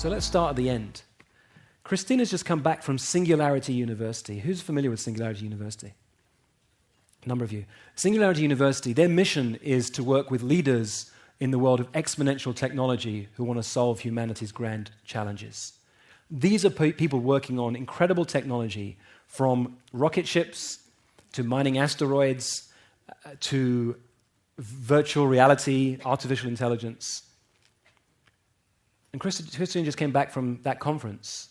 So let's start at the end. Christina's just come back from Singularity University. Who's familiar with Singularity University? A number of you. Singularity University, their mission is to work with leaders in the world of exponential technology who want to solve humanity's grand challenges. These are people working on incredible technology, from rocket ships to mining asteroids to virtual reality, artificial intelligence. And Christine just came back from that conference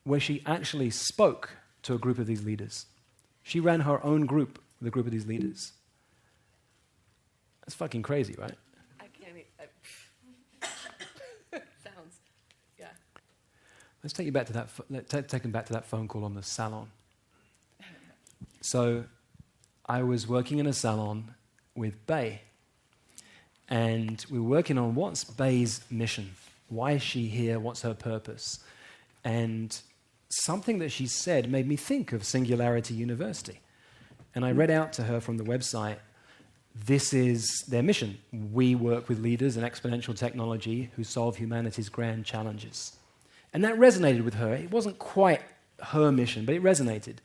where she actually spoke to a group of these leaders. She ran her own group with a group of these leaders. That's fucking crazy, right? I can't sounds, yeah. Let's take you back to that. Take him back to that phone call on the salon. So, I was working in a salon with Bay, and we were working on what's Bay's mission. Why is she here? What's her purpose? And something that she said made me think of Singularity University. And I read out to her from the website, this is their mission. We work with leaders in exponential technology who solve humanity's grand challenges. And that resonated with her. It wasn't quite her mission, but it resonated.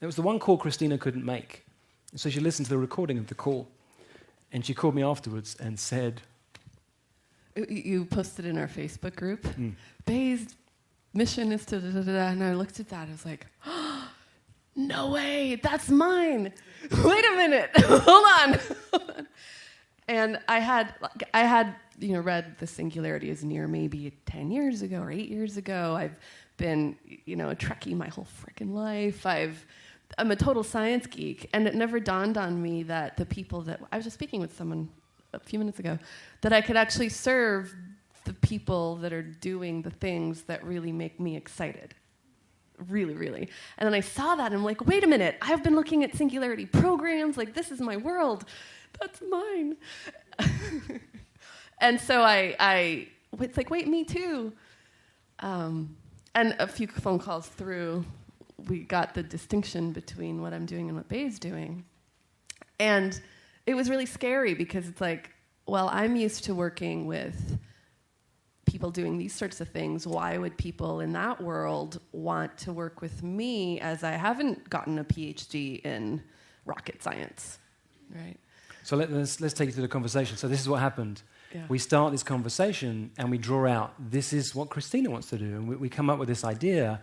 It was the one call Christina couldn't make. So she listened to the recording of the call. And she called me afterwards and said... You posted in our Facebook group, Bay's mission is to da-da-da-da, and I looked at that, I was like, oh, no way, that's mine. Wait a minute, hold on. And I had read The Singularity is Near maybe 10 years ago or 8 years ago. I've been, a Trekkie my whole freaking life. I'm a total science geek, and it never dawned on me that the people that... I was just speaking with someone a few minutes ago, that I could actually serve the people that are doing the things that really make me excited. Really, really. And then I saw that, and I'm like, wait a minute, I've been looking at Singularity programs, like, this is my world. That's mine. And so it's like, wait, me too. And a few phone calls through, we got the distinction between what I'm doing and what Bay's doing. And it was really scary because it's like, well, I'm used to working with people doing these sorts of things. Why would people in that world want to work with me as I haven't gotten a PhD in rocket science, right? So let's take you through the conversation. So this is what happened. Yeah. We start this conversation and we draw out, this is what Christina wants to do. And we come up with this idea.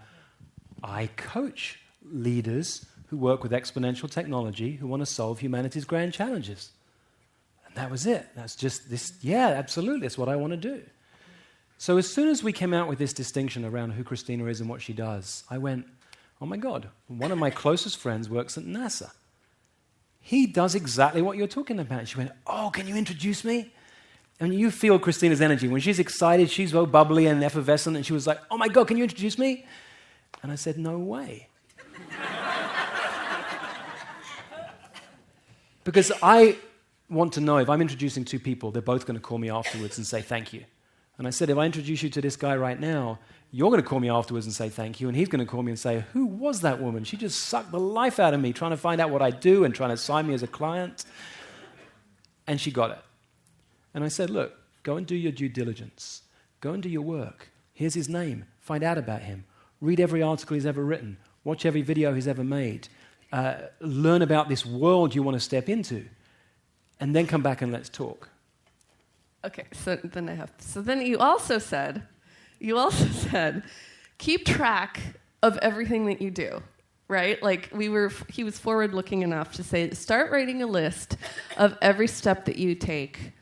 I coach leaders who work with exponential technology, who want to solve humanity's grand challenges. And that was it. That's just this, yeah, absolutely, that's what I want to do. So as soon as we came out with this distinction around who Christina is and what she does, I went, oh my God, one of my closest friends works at NASA. He does exactly what you're talking about. She went, oh, can you introduce me? And you feel Christina's energy. When she's excited, she's so bubbly and effervescent, and she was like, oh my God, can you introduce me? And I said, no way. Because I want to know, if I'm introducing two people, they're both going to call me afterwards and say thank you. And I said, if I introduce you to this guy right now, you're going to call me afterwards and say thank you, and he's going to call me and say, who was that woman? She just sucked the life out of me, trying to find out what I do and trying to sign me as a client. And she got it. And I said, look, go and do your due diligence. Go and do your work. Here's his name. Find out about him. Read every article he's ever written. Watch every video he's ever made. Learn about this world you want to step into. And then come back and let's talk. Okay, so then you also said, keep track of everything that you do, right? Like he was forward-looking enough to say, start writing a list of every step that you take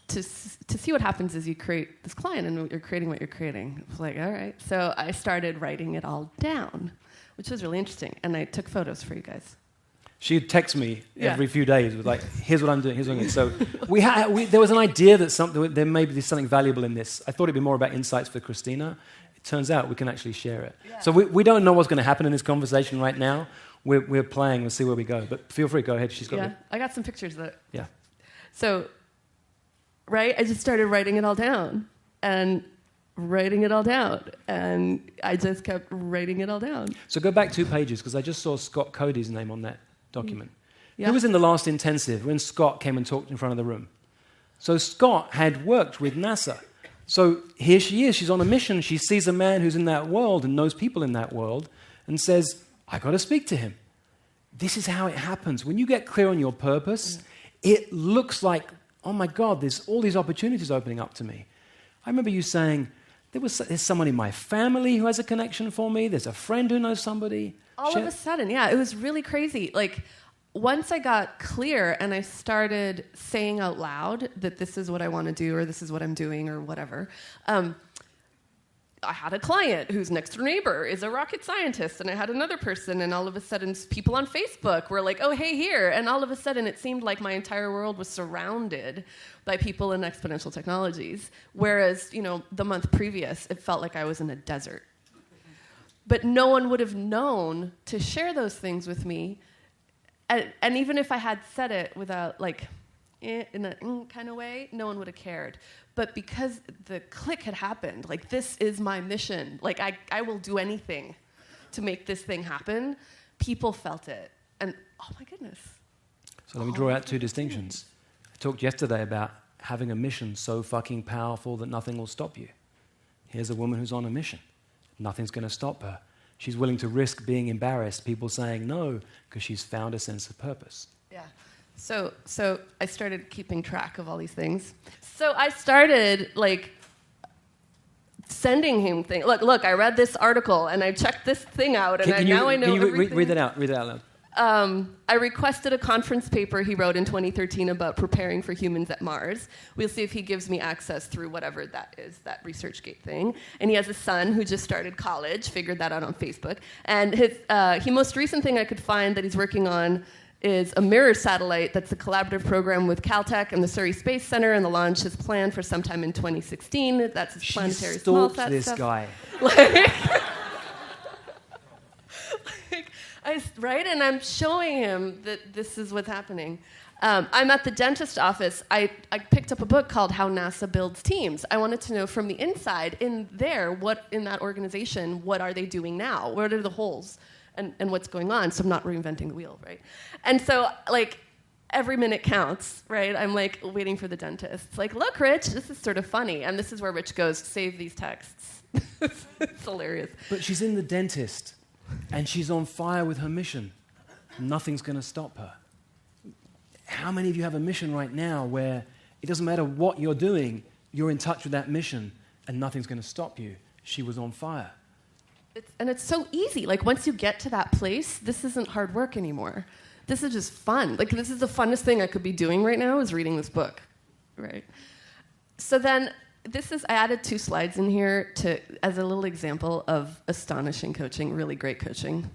to see what happens as you create this client and you're creating what you're creating. I was like, all right. So I started writing it all down, which was really interesting. And I took photos for you guys. She'd text me every few days with like, here's what I'm doing, here's what I'm doing. So there was an idea that there may be something valuable in this. I thought it'd be more about insights for Christina. It turns out we can actually share it. Yeah. So we don't know what's going to happen in this conversation right now. We're playing, we'll see where we go. But feel free, go ahead. She's got I got some pictures of it. Yeah. So, right, I just started writing it all down. And writing it all down. And I just kept writing it all down. So go back 2 pages, because I just saw Scott Cody's name on that document. Yeah. Who was in the last intensive when Scott came and talked in front of the room? So Scott had worked with NASA. So here she is, she's on a mission. She sees a man who's in that world and knows people in that world and says, I got to speak to him. This is how it happens. When you get clear on your purpose, it looks like, oh my God, there's all these opportunities opening up to me. I remember you saying, there's someone in my family who has a connection for me. There's a friend who knows somebody. All of a sudden, yeah, it was really crazy. Like, once I got clear and I started saying out loud that this is what I want to do or this is what I'm doing or whatever, I had a client whose next door neighbor is a rocket scientist, and I had another person, and all of a sudden people on Facebook were like, oh, hey, here. And all of a sudden it seemed like my entire world was surrounded by people in exponential technologies, whereas, the month previous, it felt like I was in a desert. But no one would have known to share those things with me. And even if I had said it without, in a kind of way, no one would have cared. But because the click had happened, this is my mission, I will do anything to make this thing happen, people felt it. And, oh my goodness. So let me draw out two distinctions. I talked yesterday about having a mission so fucking powerful that nothing will stop you. Here's a woman who's on a mission. Nothing's going to stop her. She's willing to risk being embarrassed, people saying no, because she's found a sense of purpose. Yeah. So I started keeping track of all these things. So I started, sending him things. Look, I read this article, and I checked this thing out, and now I know everything. Can you read that out? Read it out loud. I requested a conference paper he wrote in 2013 about preparing for humans at Mars. We'll see if he gives me access through whatever that is, that ResearchGate thing. And he has a son who just started college, figured that out on Facebook. And his most recent thing I could find that he's working on is a mirror satellite that's a collaborative program with Caltech and the Surrey Space Center, and the launch is planned for sometime in 2016. That's his planetary small sat this stuff. guy. Right? And I'm showing him that this is what's happening. I'm at the dentist office. I picked up a book called How NASA Builds Teams. I wanted to know from the inside, in that organization, what are they doing now? What are the holes? And what's going on, so I'm not reinventing the wheel, right? And so, every minute counts, right? I'm, waiting for the dentist. It's look, Rich, this is sort of funny. And this is where Rich goes, save these texts. It's hilarious. But she's in the dentist, and she's on fire with her mission. Nothing's going to stop her. How many of you have a mission right now where it doesn't matter what you're doing, you're in touch with that mission, and nothing's going to stop you? She was on fire. It's so easy. Once you get to that place, this isn't hard work anymore. This is just fun. This is the funnest thing I could be doing right now is reading this book, right? So then, I added 2 slides in here as a little example of astonishing coaching, really great coaching.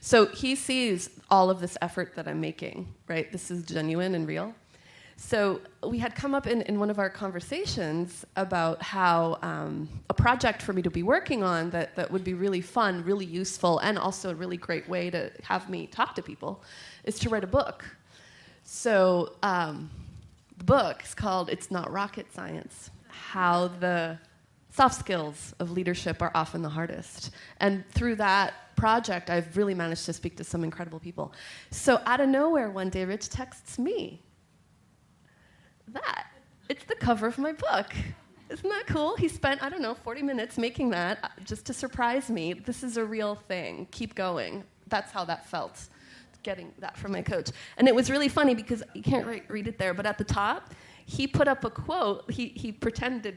So he sees all of this effort that I'm making, right? This is genuine and real. So we had come up in one of our conversations about how a project for me to be working on that would be really fun, really useful, and also a really great way to have me talk to people is to write a book. So the book is called It's Not Rocket Science, How the Soft Skills of Leadership Are Often the Hardest. And through that project, I've really managed to speak to some incredible people. So out of nowhere, one day, Rich texts me. It's the cover of my book. Isn't that cool? He spent, 40 minutes making that just to surprise me. This is a real thing. Keep going. That's how that felt, getting that from my coach. And it was really funny because you can't read it there, but at the top, he put up a quote. He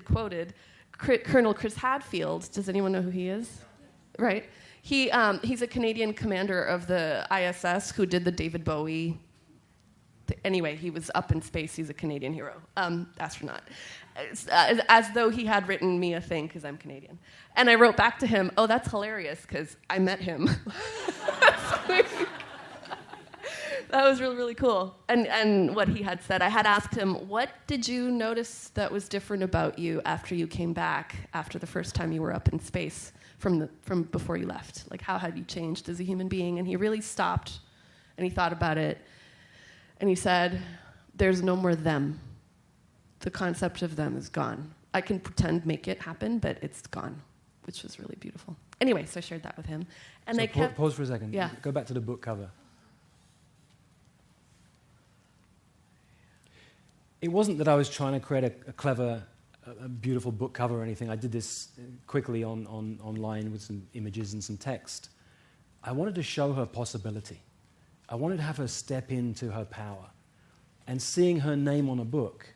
quoted Colonel Chris Hadfield. Does anyone know who he is? Right. He's a Canadian commander of the ISS who did the David Bowie. Anyway, he was up in space. He's a Canadian hero, astronaut. As though he had written me a thing because I'm Canadian. And I wrote back to him, oh, that's hilarious because I met him. That was really, really cool. And what he had said, I had asked him, what did you notice that was different about you after you came back, after the first time you were up in space from before you left? How had you changed as a human being? And he really stopped, and he thought about it. And he said, there's no more them. The concept of them is gone. I can pretend, make it happen, but it's gone, which was really beautiful. Anyway, so I shared that with him. And so pause for a second. Yeah. Go back to the book cover. It wasn't that I was trying to create a clever a beautiful book cover or anything. I did this quickly online with some images and some text. I wanted to show her possibility. I wanted to have her step into her power. And seeing her name on a book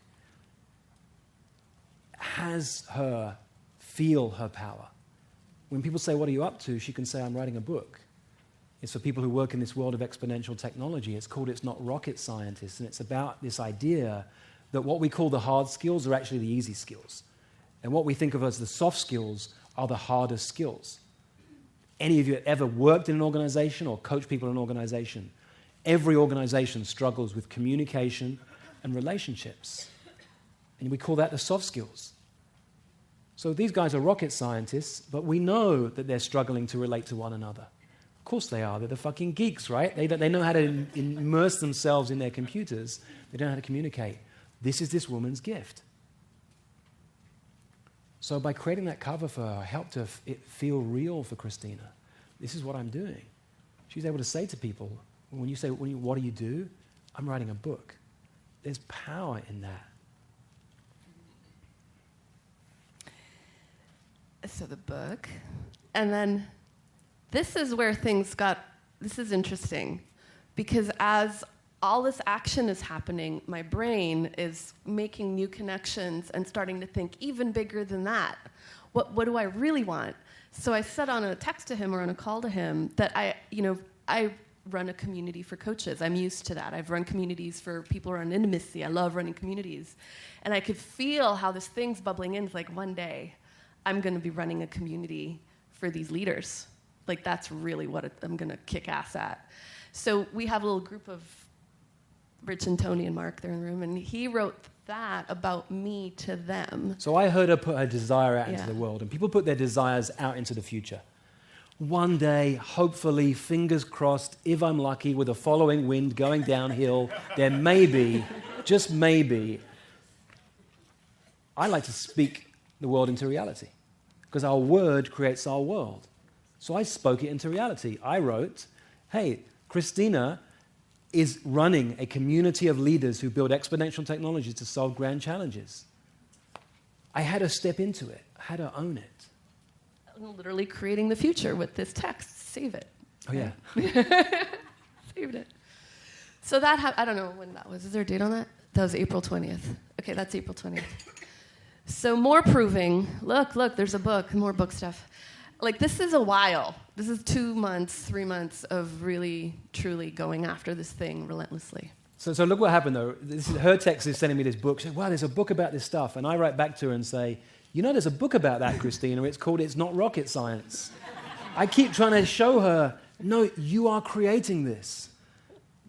has her feel her power. When people say, "What are you up to?" she can say, "I'm writing a book." It's for people who work in this world of exponential technology. It's called It's Not Rocket Scientists, and it's about this idea that what we call the hard skills are actually the easy skills. And what we think of as the soft skills are the hardest skills. Any of you ever worked in an organization or coached people in an organization? Every organization struggles with communication and relationships. And we call that the soft skills. So these guys are rocket scientists, but we know that they're struggling to relate to one another. Of course they are. They're the fucking geeks, right? They know how to immerse themselves in their computers. They don't know how to communicate. This is this woman's gift. So by creating that cover for her, I helped it feel real for Christina. This is what I'm doing. She's able to say to people, when you say, "What do you do?" "I'm writing a book." There's power in that. So the book, and then this is where things this is interesting, because as all this action is happening, my brain is making new connections and starting to think even bigger than that. What do I really want? So I said on a text to him or on a call to him that I run a community for coaches. I'm used to that. I've run communities for people around intimacy. I love running communities. And I could feel how this thing's bubbling in. It's like, one day I'm going to be running a community for these leaders. Like, that's really what I'm going to kick ass at. So we have a little group of Rich and Tony and Mark, they're in the room, and he wrote that about me to them. So I heard her put her desire out into the world, and people put their desires out into the future. One day, hopefully, fingers crossed, if I'm lucky, with a following wind going downhill, there may be, just maybe, I like to speak the world into reality, because our word creates our world. So I spoke it into reality. I wrote, "Hey, Christina is running a community of leaders who build exponential technologies to solve grand challenges." I had to step into it. I had to own it. I'm literally creating the future with this text. Save it. Oh, yeah. Saved it. So that I don't know when that was. Is there a date on that? That was April 20th. Okay, that's April 20th. So more proving. Look, there's a book, more book stuff. Like, this is a while. This is 2 months, 3 months of really, truly going after this thing relentlessly. So look what happened, though. Her text is sending me this book. She said, "Wow, there's a book about this stuff." And I write back to her and say, "There's a book about that, Christina. It's called It's Not Rocket Science." I keep trying to show her, no, you are creating this.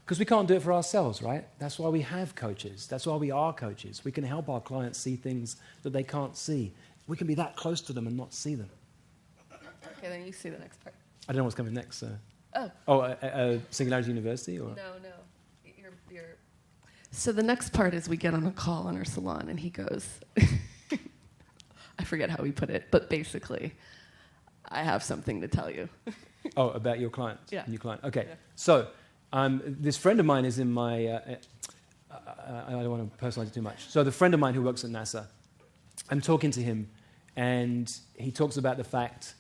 Because we can't do it for ourselves, right? That's why we have coaches. That's why we are coaches. We can help our clients see things that they can't see. We can be that close to them and not see them. Okay, then you see the next part. I don't know what's coming next. So. Oh. Singularity University? Or? No. You're... So the next part is we get on a call in our salon, and he goes, I forget how he put it, but basically, I have something to tell you. Oh, about your client? Yeah. New client. Okay. Yeah. So this friend of mine is in my... I don't want to personalize it too much. So the friend of mine who works at NASA, I'm talking to him, and he talks about the fact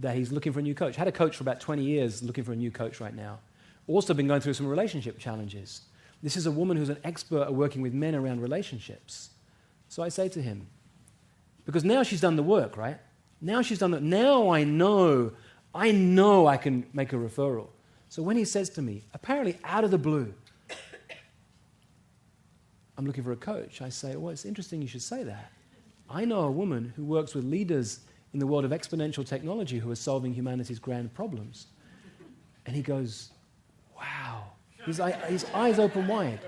that he's looking for a new coach. Had a coach for about 20 years, looking for a new coach right now. Also been going through some relationship challenges. This is a woman who's an expert at working with men around relationships. So I say to him, because now she's done the work, right? Now she's done it. Now I know I can make a referral. So when he says to me, apparently out of the blue, "I'm looking for a coach," I say, "Well, it's interesting you should say that. I know a woman who works with leaders in the world of exponential technology who are solving humanity's grand problems." And he goes, "Wow." His eyes open wide.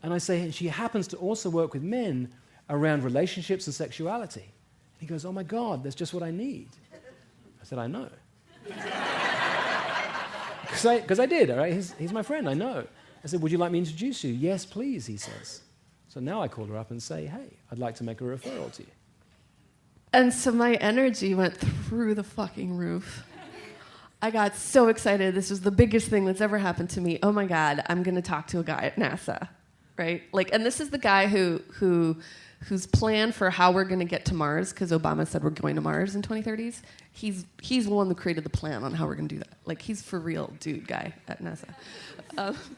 And I say, "And she happens to also work with men around relationships and sexuality." And he goes, "Oh my God, that's just what I need." I said, "I know." Because I did, all right? He's my friend, I know. I said, "Would you like me to introduce you?" "Yes, please," he says. So now I call her up and say, "Hey, I'd like to make a referral to you." And so my energy went through the fucking roof. I got so excited. This was the biggest thing that's ever happened to me. Oh my God, I'm going to talk to a guy at NASA, right? Like, and this is the guy who whose plan for how we're going to get to Mars, because Obama said we're going to Mars in 2030s, he's the one that created the plan on how we're going to do that. Like, he's for real dude guy at NASA.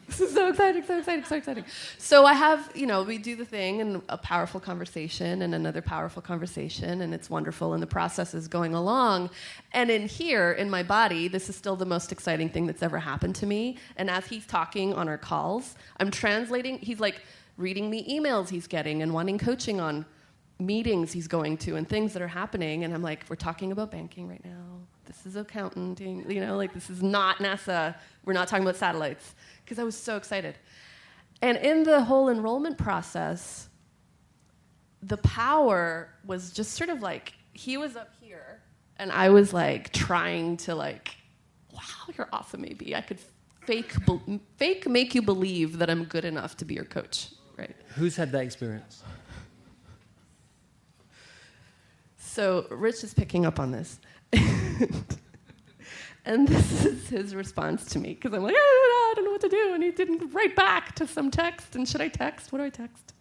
This is so exciting, so exciting, so exciting. So I have, we do the thing and a powerful conversation and another powerful conversation, and it's wonderful, and the process is going along. And in here, in my body, this is still the most exciting thing that's ever happened to me. And as he's talking on our calls, I'm translating. He's like reading the emails he's getting and wanting coaching on meetings he's going to and things that are happening. And I'm like, we're talking about banking right now. This is accounting, this is not NASA. We're not talking about satellites. Because I was so excited. And in the whole enrollment process, the power was just sort of like, he was up here, and I was like trying to like, wow, you're awesome, maybe. I could fake make you believe that I'm good enough to be your coach, right? Who's had that experience? So Rich is picking up on this. And this is his response to me, because I'm like, I don't know what to do. And he didn't write back to some text. And should I text? What do I text?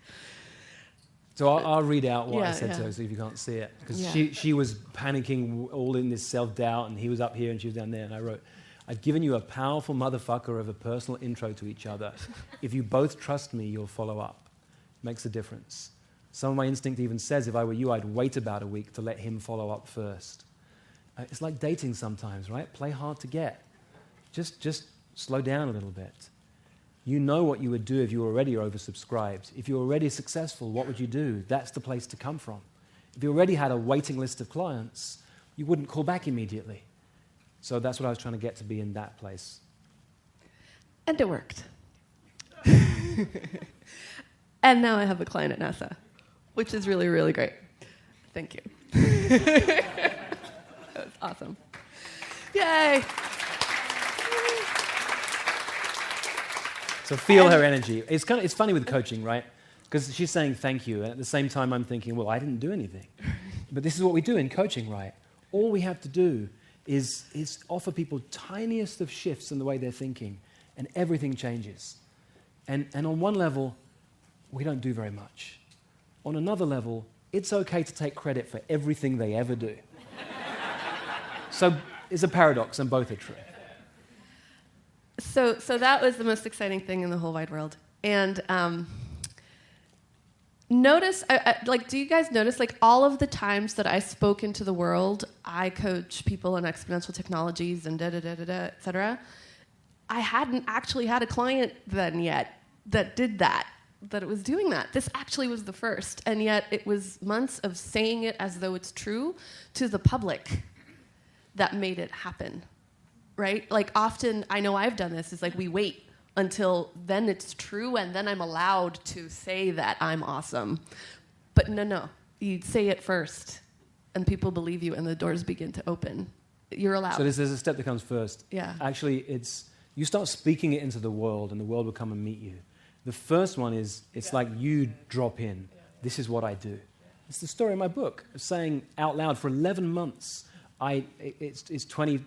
So I'll read out what I said to her, so if you can't see it. Because she was panicking, all in this self-doubt, and he was up here and she was down there. And I wrote, I've given you a powerful motherfucker of a personal intro to each other. If you both trust me, you'll follow up. Makes a difference. Some of my instinct even says, if I were you, I'd wait about a week to let him follow up first. It's like dating sometimes, right? Play hard to get. Just slow down a little bit. You know what you would do if you were already oversubscribed. If you're already successful, what would you do? That's the place to come from. If you already had a waiting list of clients, you wouldn't call back immediately. So that's what I was trying to get to, be in that place. And it worked. And now I have a client at NASA, which is really, really great. Thank you. That was awesome. Yay! So feel her energy. It's funny with coaching, right? Because she's saying thank you, and at the same time I'm thinking, well, I didn't do anything. But this is what we do in coaching, right? All we have to do is offer people tiniest of shifts in the way they're thinking, and everything changes. And on one level, we don't do very much. On another level, it's okay to take credit for everything they ever do. So it's a paradox, and both are true. So that was the most exciting thing in the whole wide world. And notice, do you guys notice, all of the times that I spoke into the world, I coach people in exponential technologies and et cetera, I hadn't actually had a client then yet that did that it was doing that. This actually was the first, and yet it was months of saying it as though it's true to the public that made it happen, right? Often, I know I've done this, is we wait until then it's true, and then I'm allowed to say that I'm awesome. But no, you say it first, and people believe you, and the doors begin to open. You're allowed. So there's a step that comes first. Yeah. Actually, you start speaking it into the world, and the world will come and meet you. The first one is, like you drop in. This is what I do. It's the story in my book, saying out loud for 11 months, it's $20,000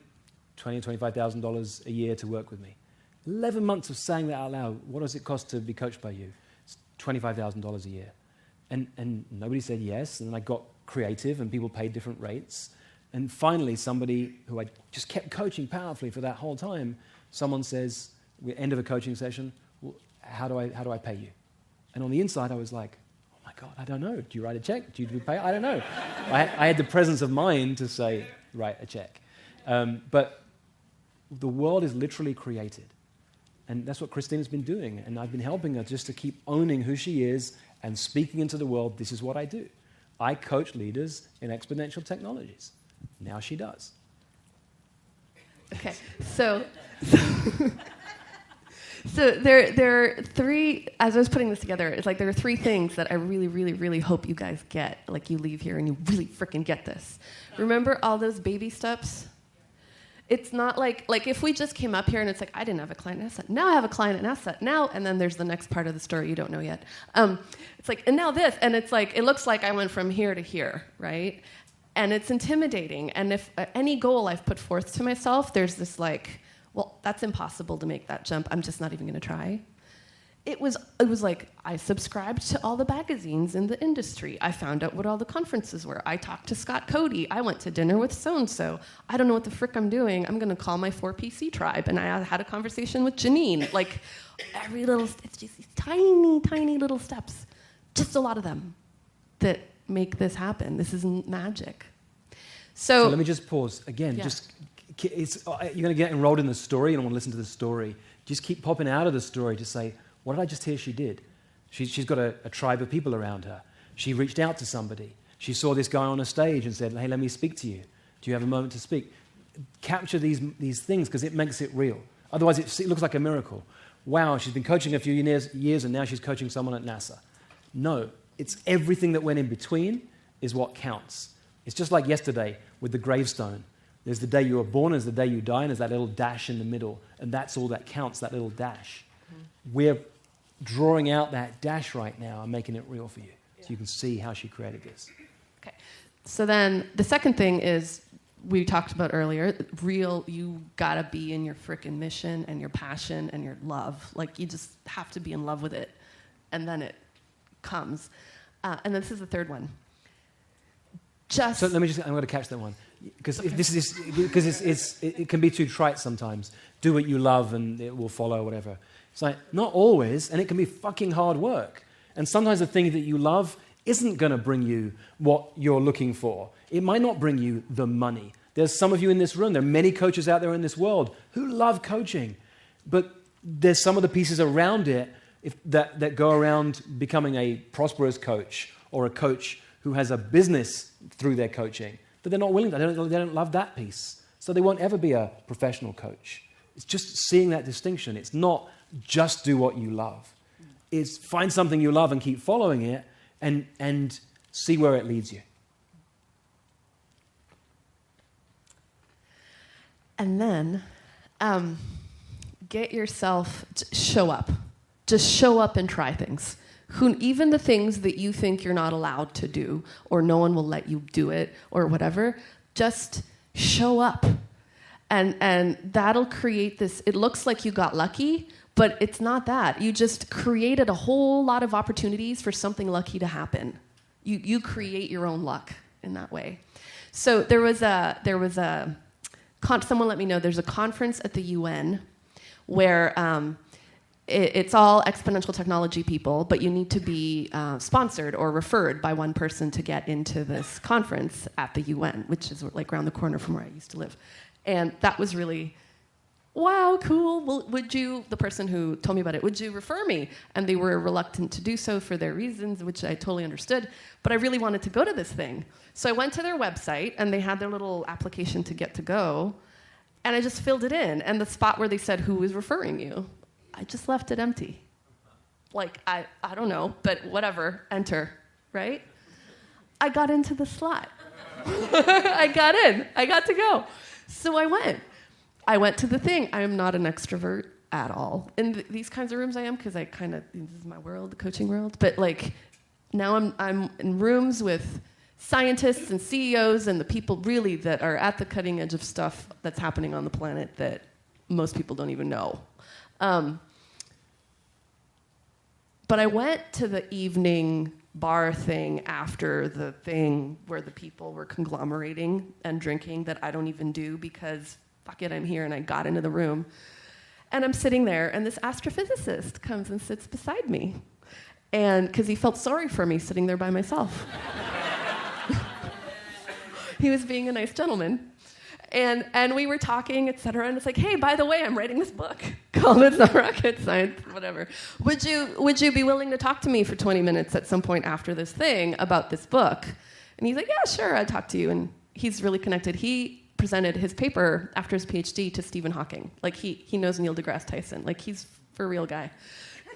or $25,000 a year to work with me. 11 months of saying that out loud. What does it cost to be coached by you? It's $25,000 a year. And nobody said yes, and then I got creative, and people paid different rates. And finally, somebody who I just kept coaching powerfully for that whole time, someone says, end of a coaching session, well, how do I pay you? And on the inside, I was like, oh my God, I don't know. Do you write a check? Do you pay? I don't know. I had the presence of mind to say, write a check. But the world is literally created. And that's what Christina's been doing. And I've been helping her just to keep owning who she is and speaking into the world, this is what I do. I coach leaders in exponential technologies. Now she does. Okay, so there are three, as I was putting this together, it's there are three things that I really, really, really hope you guys get. You leave here and you really freaking get this. Remember all those baby steps? It's not like if we just came up here and it's I didn't have a client at NASA. Now I have a client at NASA. Now, and then there's the next part of the story you don't know yet. It's and now this, and it's it looks like I went from here to here, right? And it's intimidating. And if any goal I've put forth to myself, there's this well, that's impossible to make that jump. I'm just not even going to try. it was like, I subscribed to all the magazines in the industry. I found out what all the conferences were. I talked to Scott Cody. I went to dinner with so-and-so. I don't know what the frick I'm doing. I'm going to call my 4PC tribe. And I had a conversation with Janine. Like, every little, it's just these tiny, tiny little steps. Just a lot of them that make this happen. This isn't magic. So let me just pause. Again, Yeah. You're going to get enrolled in the story. You don't want to listen to the story. Just keep popping out of the story to say, what did I just hear she did? She's got a tribe of people around her. She reached out to somebody. She saw this guy on a stage and said, hey, let me speak to you. Do you have a moment to speak? Capture these things because it makes it real. Otherwise, it looks like a miracle. Wow, she's been coaching a few years and now she's coaching someone at NASA. No, it's everything that went in between is what counts. It's just like yesterday with the gravestone. There's the day you were born, there's the day you die, and there's that little dash in the middle. And that's all that counts, that little dash. Mm-hmm. We're drawing out that dash right now and making it real for you. So you can see how she created this. Okay. So then the second thing is, we talked about earlier, you gotta be in your frickin' mission and your passion and your love. Like, you just have to be in love with it. And then it comes. And this is the third one. So let me I'm going to catch that one. Because it can be too trite sometimes. Do what you love and it will follow, whatever. It's like, not always, and it can be fucking hard work. And sometimes the thing that you love isn't going to bring you what you're looking for. It might not bring you the money. There's some of you in this room, there are many coaches out there in this world who love coaching, but there's some of the pieces around it that go around becoming a prosperous coach or a coach who has a business through their coaching. But they're not willing to. They don't love that piece. So they won't ever be a professional coach. It's just seeing that distinction. It's not just do what you love. It's find something you love and keep following it and see where it leads you. And then get yourself, show up. Just show up and try things. Even the things that you think you're not allowed to do, or no one will let you do it, or whatever, just show up. And that'll create this, it looks like you got lucky, but it's not that. You just created a whole lot of opportunities for something lucky to happen. You create your own luck in that way. So there was someone let me know, there's a conference at the UN where it's all exponential technology people, but you need to be sponsored or referred by one person to get into this conference at the UN, which is like around the corner from where I used to live. And that was really, wow, cool. Well, the person who told me about it, would you refer me? And they were reluctant to do so for their reasons, which I totally understood. But I really wanted to go to this thing. So I went to their website, and they had their little application to get to go. And I just filled it in. And the spot where they said, who is referring you? I just left it empty. Like, I don't know, but whatever, enter, right? I got into the slot. I got in. I got to go. So I went. I went to the thing. I am not an extrovert at all. In these kinds of rooms I am, because this is my world, the coaching world. But like, now I'm in rooms with scientists and CEOs and the people really that are at the cutting edge of stuff that's happening on the planet that most people don't even know. But I went to the evening bar thing after the thing where the people were conglomerating and drinking that I don't even do because, fuck it, I'm here, and I got into the room. And I'm sitting there, and this astrophysicist comes and sits beside me. And because he felt sorry for me sitting there by myself. He was being a nice gentleman. And we were talking, et cetera, and it's like, hey, by the way, I'm writing this book called It's Not Rocket Science, whatever. Would you be willing to talk to me for 20 minutes at some point after this thing about this book? And he's like, yeah, sure, I'd talk to you. And he's really connected. He presented his paper after his PhD to Stephen Hawking. Like, he knows Neil deGrasse Tyson. Like, he's for a real guy.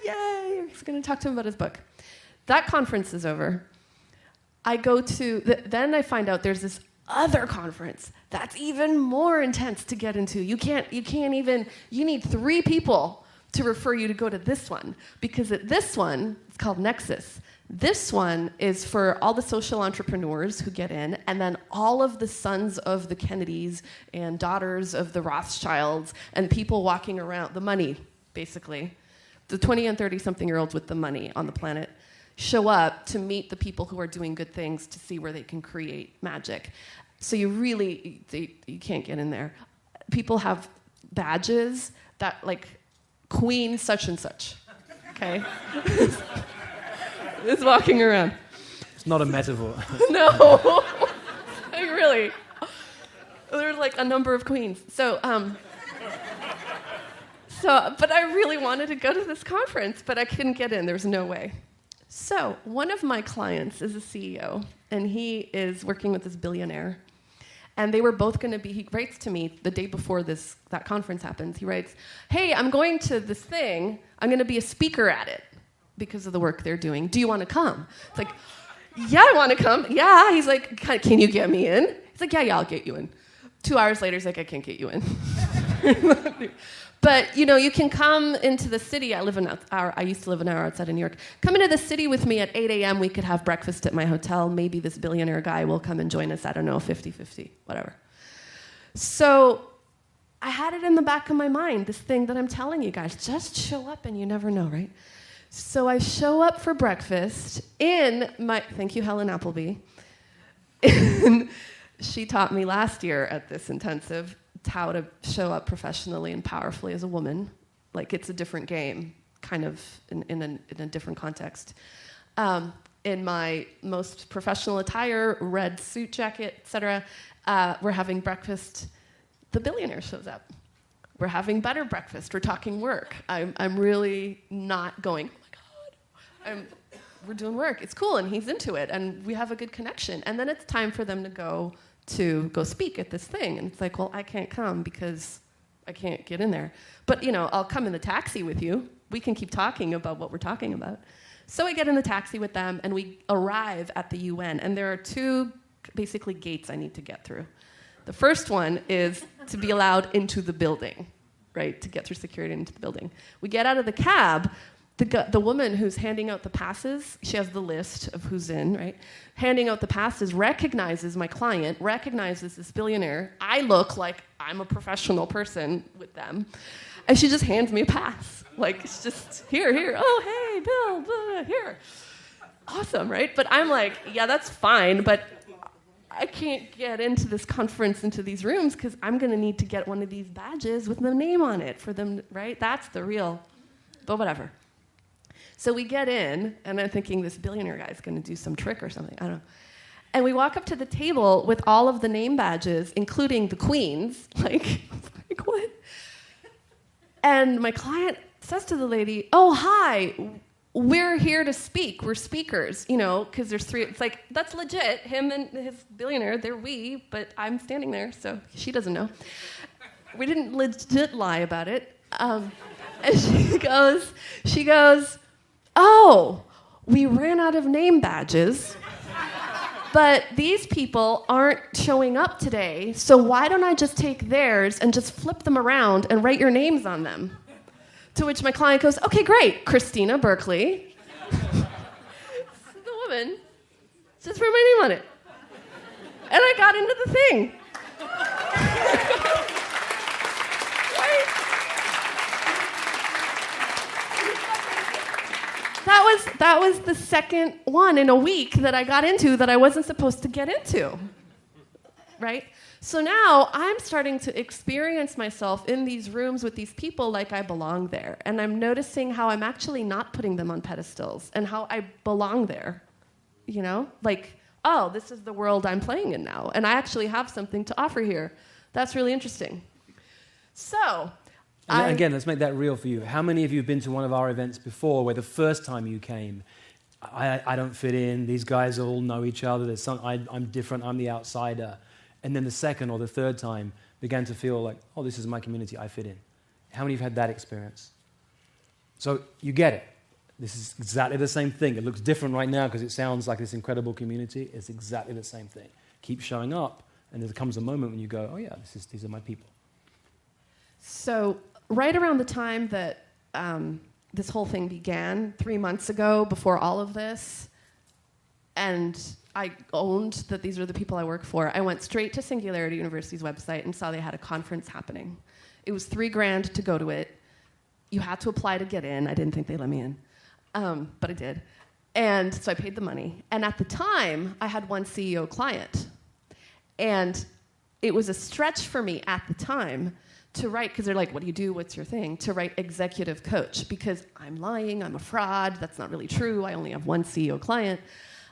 Yay, he's going to talk to him about his book. That conference is over. I go to, then I find out there's this other conference that's even more intense to get into. You need 3 people to refer you to go to this one, because at this one, it's called NEXUS. This one is for all the social entrepreneurs who get in, and then all of the sons of the Kennedys and daughters of the Rothschilds and people walking around, the money, basically, the 20 and 30-something-year-olds with the money on the planet show up to meet the people who are doing good things to see where they can create magic. So you can't get in there. People have badges that, like, Queen such and such, okay? Is walking around. It's not a metaphor. No. Like, really. There's, like, a number of queens. But I really wanted to go to this conference, but I couldn't get in. There's no way. So one of my clients is a CEO, and he is working with this billionaire. And they were both going to be, he writes to me the day before that conference happens. He writes, hey, I'm going to this thing. I'm going to be a speaker at it because of the work they're doing. Do you want to come? It's like, yeah, I want to come. Yeah. He's like, can you get me in? He's like, yeah, I'll get you in. 2 hours later, he's like, I can't get you in. But, you can come into the city. I used to live an hour outside of New York. Come into the city with me at 8 a.m. We could have breakfast at my hotel. Maybe this billionaire guy will come and join us. I don't know, 50-50, whatever. So I had it in the back of my mind, this thing that I'm telling you guys. Just show up and you never know, right? So I show up for breakfast in my... Thank you, Helen Appleby. She taught me last year at this intensive how to show up professionally and powerfully as a woman. Like, it's a different game, kind of in a different context. In my most professional attire, red suit jacket, etc., we're having breakfast. The billionaire shows up. We're having better breakfast. We're talking work. I'm really not going, oh my God. We're doing work. It's cool, and he's into it, and we have a good connection. And then it's time for them to go speak at this thing. And it's like, well, I can't come because I can't get in there. But, I'll come in the taxi with you. We can keep talking about what we're talking about. So I get in the taxi with them, and we arrive at the UN. And there are 2, basically, gates I need to get through. The first one is to be allowed into the building, right, to get through security into the building. We get out of the cab. The woman who's handing out the passes, she has the list of who's in, right? Handing out the passes, recognizes my client, recognizes this billionaire. I look like I'm a professional person with them. And she just hands me a pass. Like, it's just, here. Oh, hey, Bill, blah, here. Awesome, right? But I'm like, yeah, that's fine, but I can't get into this conference, into these rooms, because I'm going to need to get one of these badges with the name on it for them, right? That's the real, but whatever. So we get in, and I'm thinking this billionaire guy's going to do some trick or something. I don't know. And we walk up to the table with all of the name badges, including the Queen's. Like what? And my client says to the lady, oh, hi, we're here to speak. We're speakers, because there's 3. It's like, that's legit. Him and his billionaire, they're we, but I'm standing there, so she doesn't know. We didn't legit lie about it. And she goes, oh, we ran out of name badges, but these people aren't showing up today, so why don't I just take theirs and just flip them around and write your names on them? To which my client goes, okay, great, Christina Berkeley. The woman just wrote my name on it. And I got into the thing. That was the second one in a week that I got into that I wasn't supposed to get into, right? So now I'm starting to experience myself in these rooms with these people like I belong there. And I'm noticing how I'm actually not putting them on pedestals and how I belong there, Like, oh, this is the world I'm playing in now. And I actually have something to offer here. That's really interesting. So... And again, let's make that real for you. How many of you have been to one of our events before where the first time you came, I don't fit in, these guys all know each other, I'm different, I'm the outsider. And then the second or the third time began to feel like, oh, this is my community, I fit in. How many of you have had that experience? So you get it. This is exactly the same thing. It looks different right now because it sounds like this incredible community. It's exactly the same thing. Keep showing up, and there comes a moment when you go, oh yeah, these are my people. So right around the time that this whole thing began, 3 months ago, before all of this, and I owned that these are the people I work for, I went straight to Singularity University's website and saw they had a conference happening. It was $3,000 to go to it. you had to apply to get in. I didn't think they'd let me in, but I did. And so I paid the money. And at the time, I had one CEO client. And it was a stretch for me at the time to write, because they're like, what do you do? What's your thing? To write executive coach, because I'm lying, I'm a fraud, that's not really true. I only have one CEO client.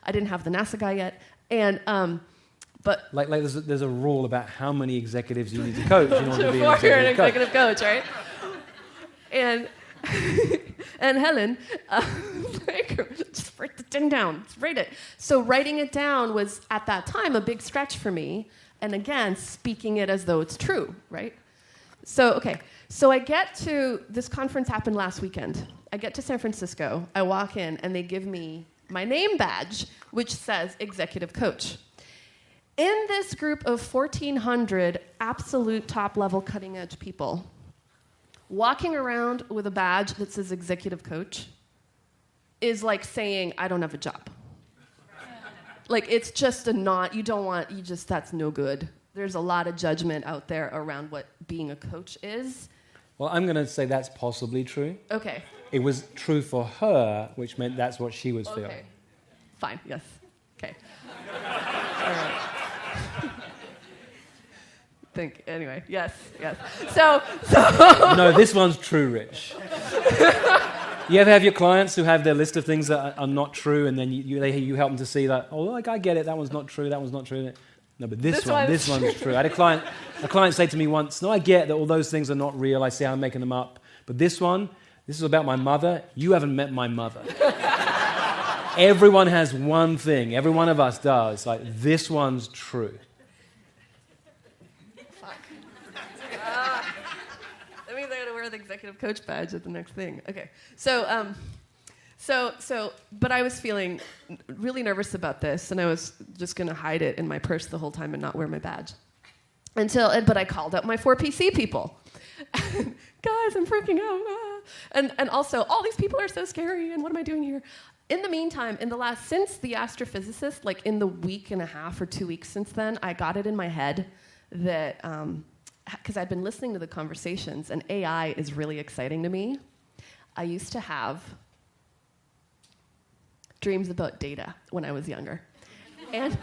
I didn't have the NASA guy yet. And, but... Like there's a rule about how many executives you need to coach in order to be an before you're an executive executive coach, right? And... and Helen, just write the thing down. Just write it. So writing it down was, at that time, a big stretch for me. And again, speaking it as though it's true, right? So, okay. So I get to, this conference happened last weekend. I get to San Francisco. I walk in, and they give me my name badge, which says executive coach. In this group of 1,400 absolute top-level cutting-edge people, walking around with a badge that says executive coach is like saying, I don't have a job. Like, it's just that's no good. There's a lot of judgment out there around what being a coach is. Well, I'm going to say that's possibly true. Okay. It was true for her, which meant that's what she was feeling. Fine, yes. Okay. All right. Anyway, yes. So No, this one's true, Rich. You ever have your clients who have their list of things that are not true, and then you help them to see that, oh, like, I get it, that one's not true, that one's not true. No, but this one's true. I had a client say to me once, no, I get that all those things are not real, I see I'm making them up, but this is about my mother, you haven't met my mother. Everyone has one thing, every one of us does, like, this one's true. The executive coach badge at the next thing. Okay. So, but I was feeling really nervous about this, and I was just going to hide it in my purse the whole time and not wear my badge. But I called out my 4PC people. Guys, I'm freaking out. And also, all these people are so scary, and what am I doing here? In the meantime, since the astrophysicist, like in the week and a half or 2 weeks since then, I got it in my head that... because I'd been listening to the conversations, and AI is really exciting to me. I used to have dreams about data when I was younger. And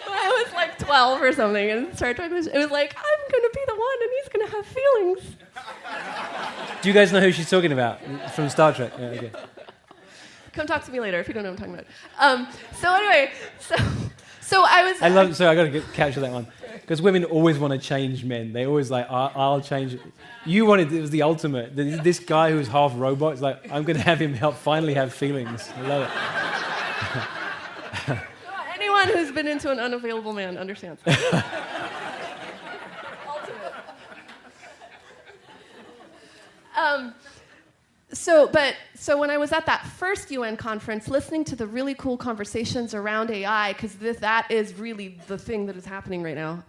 I was like 12 or something, and started talking to it was like, I'm going to be the one, and he's going to have feelings. Do you guys know who she's talking about from Star Trek? Yeah, okay. Come talk to me later if you don't know what I'm talking about. So anyway, So I was... I got to capture that one. Because women always want to change men. They always like, I'll change it. It was the ultimate. This guy who's half robot is like, I'm going to have him finally have feelings. I love it. Anyone who's been into an unavailable man understands. Ultimate. So when I was at that first UN conference, listening to the really cool conversations around AI, because that is really the thing that is happening right now,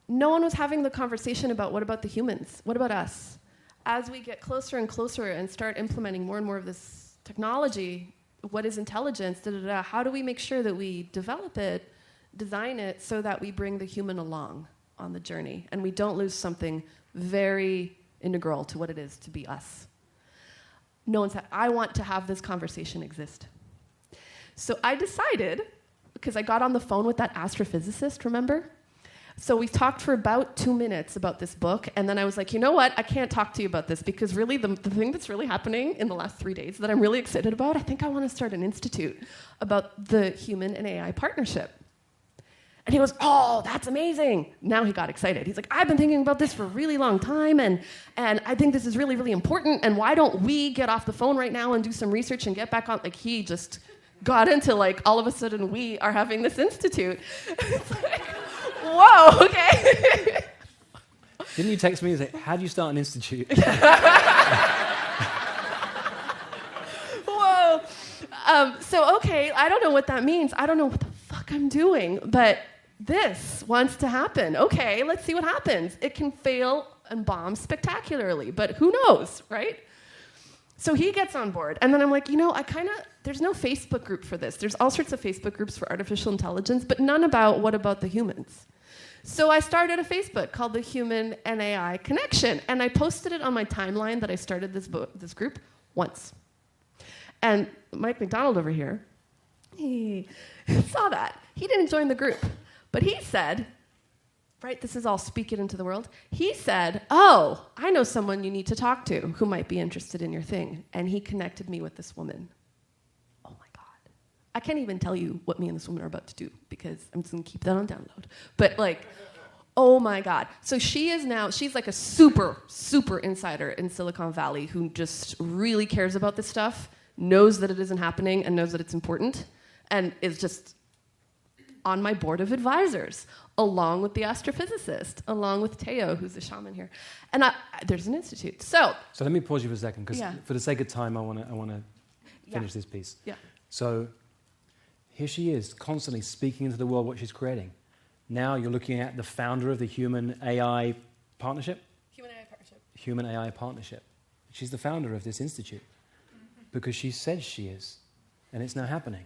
no one was having the conversation about what about the humans? What about us? As we get closer and closer and start implementing more and more of this technology, what is intelligence? How do we make sure that we develop it, design it, so that we bring the human along on the journey, and we don't lose something very integral to what it is to be us? I want to have this conversation exist. So I decided, because I got on the phone with that astrophysicist, remember? So we talked for about 2 minutes about this book, and then I was like, you know what? I can't talk to you about this, because really the thing that's really happening in the last 3 days that I'm really excited about, I think I want to start an institute about the human and AI partnership. And he goes, oh, that's amazing. Now he got excited. He's like, I've been thinking about this for a really long time, and I think this is really, really important, and why don't we get off the phone right now and do some research and get back on? Like, he just got into, like, all of a sudden we are having this institute. It's like, whoa, okay. Didn't you text me and say, how do you start an institute? Whoa. So, okay, I don't know what that means. I don't know what the fuck I'm doing, but this wants to happen. Okay, let's see what happens. It can fail and bomb spectacularly, but who knows, right? So he gets on board, and then I'm like, there's no Facebook group for this. There's all sorts of Facebook groups for artificial intelligence, but none about what about the humans. So I started a Facebook called the Human and AI Connection, and I posted it on my timeline that I started this group once. And Mike McDonald over here, he saw that. He didn't join the group, but he said, right, this is all speak it into the world. He said, oh, I know someone you need to talk to who might be interested in your thing. And he connected me with this woman. Oh my God. I can't even tell you what me and this woman are about to do because I'm just gonna keep that on download. But like, oh my God. So she's like a super, super insider in Silicon Valley who just really cares about this stuff, knows that it isn't happening and knows that it's important, and is just on my board of advisors, along with the astrophysicist, along with Teo, who's a shaman here. And there's an institute. So let me pause you for a second, because yeah. for the sake of time, I want to finish this piece. Yeah. So here she is, constantly speaking into the world what she's creating. Now you're looking at the founder of the Human AI Partnership? Human AI Partnership. Human AI Partnership. She's the founder of this institute because she said she is, and it's now happening.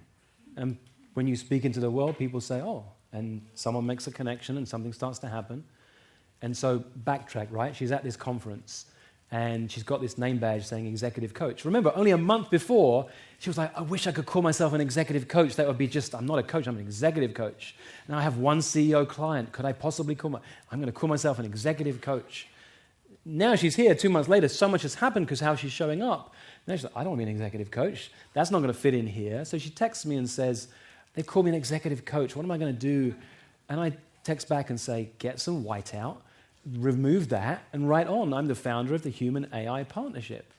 And when you speak into the world, people say, oh, and someone makes a connection and something starts to happen. And so backtrack, right? She's at this conference and she's got this name badge saying executive coach. Remember, only a month before, she was like, I wish I could call myself an executive coach. That would be just, I'm not a coach, I'm an executive coach. Now I have one CEO client. Could I possibly I'm going to call myself an executive coach. Now she's here 2 months later. So much has happened because how she's showing up. Now she's like, I don't want to be an executive coach. That's not going to fit in here. So she texts me and says, they call me an executive coach. What am I going to do? And I text back and say, get some whiteout, remove that, and write on, I'm the founder of the Human AI Partnership.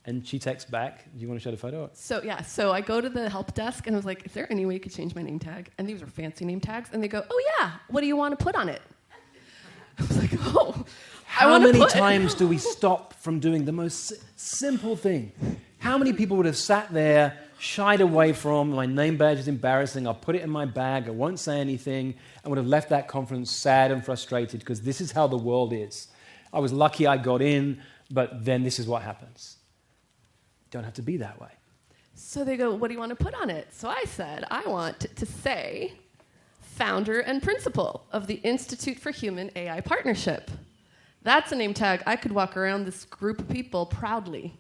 And she texts back, do you want to show the photo? So I go to the help desk and I was like, is there any way you could change my name tag? And these are fancy name tags. And they go, oh yeah, what do you want to put on it? I was like, oh, How many times do we stop from doing the most simple thing? How many people would have sat there, shied away from, my name badge is embarrassing, I'll put it in my bag, I won't say anything, and would have left that conference sad and frustrated because this is how the world is. I was lucky I got in, but then this is what happens. You don't have to be that way. So they go, what do you want to put on it? So I said, I want to say founder and principal of the Institute for Human AI Partnership. That's a name tag I could walk around this group of people proudly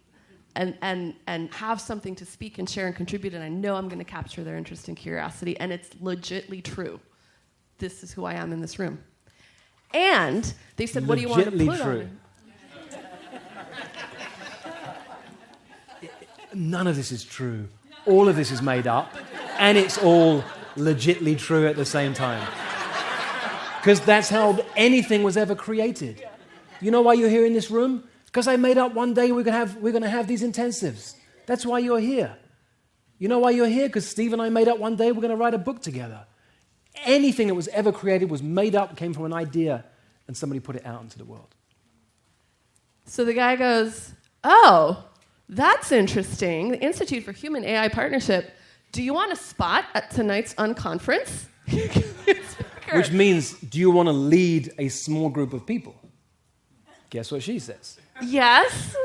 and have something to speak and share and contribute, and I know I'm going to capture their interest and curiosity, and it's legitly true. This is who I am in this room. And they said, what do you want to put on it? None of this is true. All of this is made up, and it's all legitly true at the same time. Because that's how anything was ever created. You know why you're here in this room? Because I made up one day we're going to have these intensives. That's why you're here. You know why you're here? Because Steve and I made up one day we're going to write a book together. Anything that was ever created was made up, came from an idea, and somebody put it out into the world. So the guy goes, oh, that's interesting. The Institute for Human AI Partnership. Do you want a spot at tonight's unconference? Which means, do you want to lead a small group of people? Guess what she says? Yes.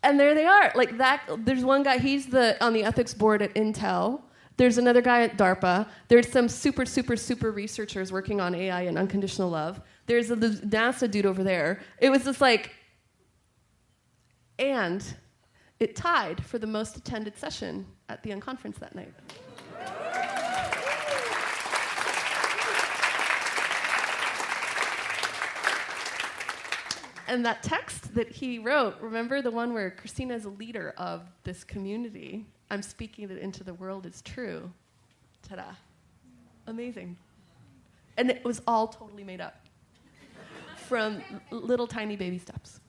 And there they are. Like that. There's one guy. He's on the ethics board at Intel. There's another guy at DARPA. There's some super, super, super researchers working on AI and unconditional love. There's the NASA dude over there. It was just like, and it tied for the most attended session at the unconference that night. And that text that he wrote, remember the one where Christina is a leader of this community? I'm speaking it into the world is true. Ta-da. Amazing. And it was all totally made up from little tiny baby steps.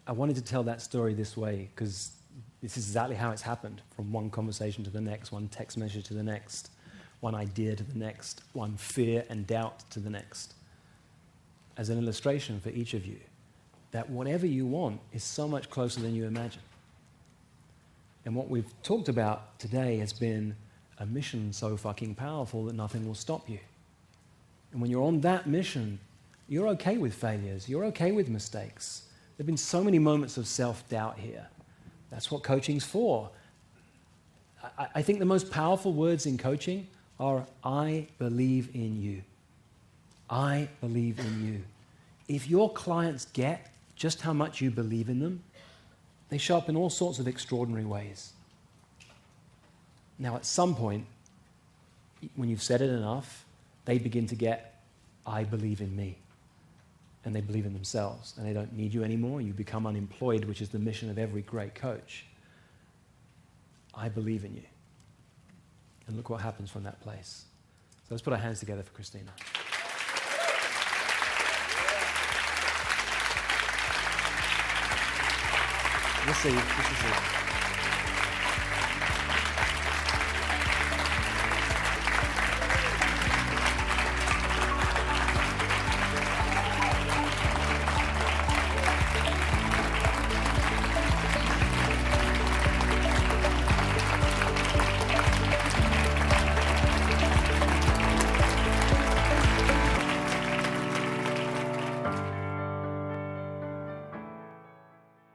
I wanted to tell that story this way because this is exactly how it's happened, from one conversation to the next, one text message to the next, one idea to the next, one fear and doubt to the next. As an illustration for each of you, that whatever you want is so much closer than you imagine. And what we've talked about today has been a mission so fucking powerful that nothing will stop you. And when you're on that mission, you're okay with failures. You're okay with mistakes. There have been so many moments of self-doubt here. That's what coaching's for. I think the most powerful words in coaching are, I believe in you. I believe in you. If your clients get just how much you believe in them, they show up in all sorts of extraordinary ways. Now, at some point, when you've said it enough, they begin to get, I believe in me. And they believe in themselves. And they don't need you anymore. You become unemployed, which is the mission of every great coach. I believe in you. And look what happens from that place. So let's put our hands together for Christina. This is